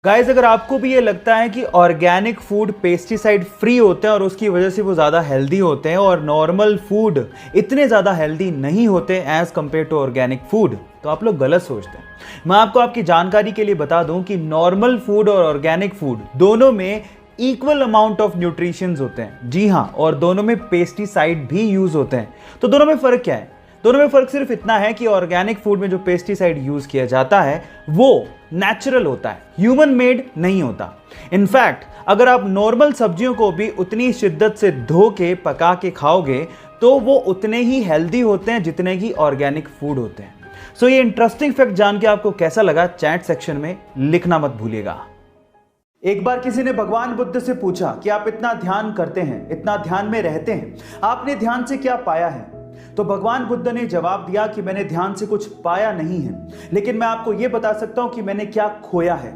Guys, अगर आपको भी ये लगता है कि ऑर्गेनिक फूड पेस्टिसाइड फ्री होते हैं और उसकी वजह से वो ज़्यादा हेल्दी होते हैं और नॉर्मल फूड इतने ज़्यादा हेल्दी नहीं होते as compare to organic food, तो आप लोग गलत सोचते हैं। मैं आपको आपकी जानकारी के लिए बता दूं कि नॉर्मल फूड और ऑर्गेनिक फूड दोनों में इक्वल अमाउंट ऑफ न्यूट्रिशंस होते हैं। जी हाँ, और दोनों में पेस्टिसाइड भी यूज होते हैं। तो दोनों में फ़र्क क्या है? दोनों में फ़र्क सिर्फ इतना है कि ऑर्गेनिक फूड में जो पेस्टिसाइड यूज किया जाता है वो नेचुरल होता है, ह्यूमन मेड नहीं होता। इनफैक्ट अगर आप नॉर्मल सब्जियों को भी उतनी शिद्दत से धो के पका के खाओगे तो वो उतने ही हेल्दी होते हैं जितने की ऑर्गेनिक फूड होते हैं। सो ये इंटरेस्टिंग फैक्ट जान के आपको कैसा लगा, चैट सेक्शन में लिखना मत भूलिएगा। एक बार किसी ने भगवान बुद्ध से पूछा कि आप इतना ध्यान करते हैं, इतना ध्यान में रहते हैं, आपने ध्यान से क्या पाया है? तो भगवान बुद्ध ने जवाब दिया कि मैंने ध्यान से कुछ पाया नहीं है, लेकिन मैं आपको यह बता सकता हूं कि मैंने क्या खोया है।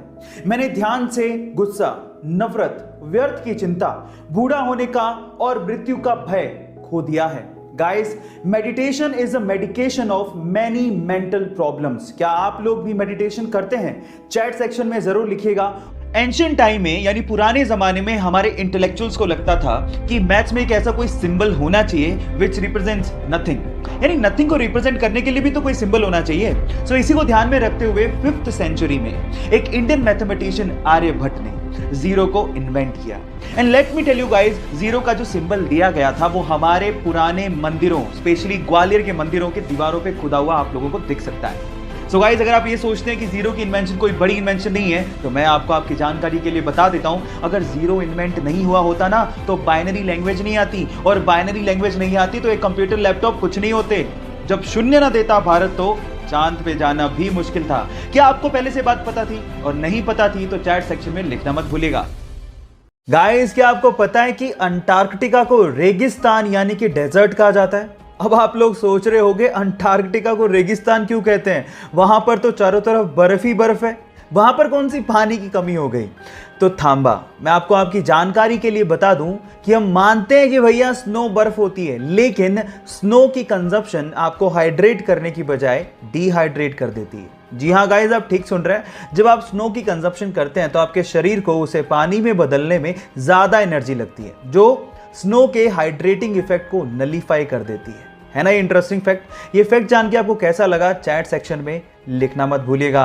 मैंने ध्यान से गुस्सा, नफरत, व्यर्थ की चिंता, बूढ़ा होने का और मृत्यु का भय खो दिया है। Guys, meditation is a medication of many mental problems. क्या आप लोग भी मेडिटेशन करते हैं? चैट सेक्शन में जरूर लिखिएगा। एंशिएंट टाइम में यानी पुराने जमाने में हमारे इंटेलेक्चुअल्स को लगता था कि मैथ्स में एक ऐसा कोई सिंबल होना चाहिए विच रिप्रेजेंट्स नथिंग, यानी नथिंग को रिप्रेजेंट करने के लिए भी तो कोई सिंबल होना चाहिए। सो इसी को ध्यान में रखते हुए 5th सेंचुरी में एक इंडियन मैथमेटिशियन आर्यभट्ट ने जीरो को इन्वेंट किया। And let me tell you guys, zero का जो सिंबल दिया गया था वो हमारे पुराने मंदिरों, स्पेशली ग्वालियर के मंदिरों के दीवारों पे खुदा हुआ आप लोगों को दिख सकता है। सो गाइस, अगर आप ये सोचते हैं कि जीरो की इन्वेंशन कोई बड़ी इन्वेंशन नहीं है, तो मैं आपको आपकी जानकारी के लिए बता देता हूं, अगर जीरो इन्वेंट नहीं हुआ होता ना तो बाइनरी लैंग्वेज नहीं आती, और बाइनरी लैंग्वेज नहीं आती तो एक कंप्यूटर, लैपटॉप कुछ नहीं होते। जब शून्य ना देता भारत तो चांद पे जाना भी मुश्किल था। क्या आपको पहले से बात पता थी? और नहीं पता थी तो चैट सेक्शन में लिखना मत भूलिएगा। गाइस, क्या आपको पता है कि अंटार्कटिका को रेगिस्तान यानी कि डेजर्ट कहा जाता है? अब आप लोग सोच रहे होंगे अंटार्कटिका को रेगिस्तान क्यों कहते हैं? वहां पर तो चारों तरफ बर्फ ही बर्फ है, वहां पर कौन सी पानी की कमी हो गई? तो थांबा, मैं आपको आपकी जानकारी के लिए बता दूं कि हम मानते हैं कि भैया स्नो बर्फ होती है, लेकिन स्नो की कंजप्शन आपको हाइड्रेट करने की बजाय डिहाइड्रेट कर देती है। जी हाँ गाइस, आप ठीक सुन रहे हैं। जब आप स्नो की कंजप्शन करते हैं तो आपके शरीर को उसे पानी में बदलने में ज्यादा एनर्जी लगती है, जो स्नो के हाइड्रेटिंग इफेक्ट को नलीफाई कर देती है ना। ये इंटरेस्टिंग फैक्ट। ये फैक्ट जान के आपको कैसा लगा, चैट सेक्शन में लिखना मत भूलिएगा।